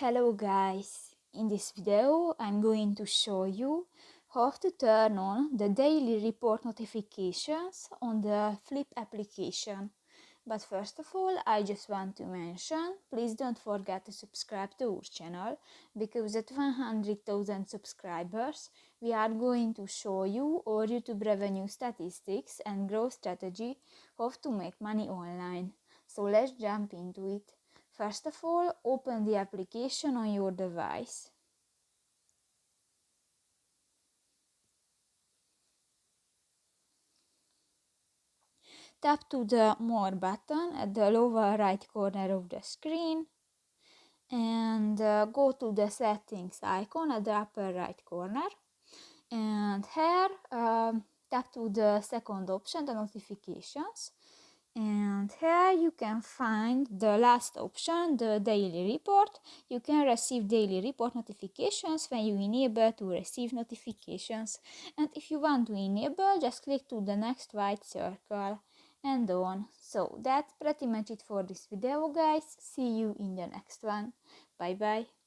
Hello guys, in this video I'm going to show you how to turn on the daily report notifications on the Flip application. But first of all, I just want to mention, please don't forget to subscribe to our channel, because at 100,000 subscribers we are going to show you our YouTube revenue statistics and growth strategy, how to make money online. So let's jump into it. First of all, open the application on your device. Tap to the More button at the lower right corner of the screen and go to the Settings icon at the upper right corner. And here, tap to the second option, the Notifications. And here you can find the last option, the daily report. You can receive daily report notifications when you enable to receive notifications. And if you want to enable, just click to the next white circle and on. So that's pretty much it for this video, guys. See you in the next one. Bye bye.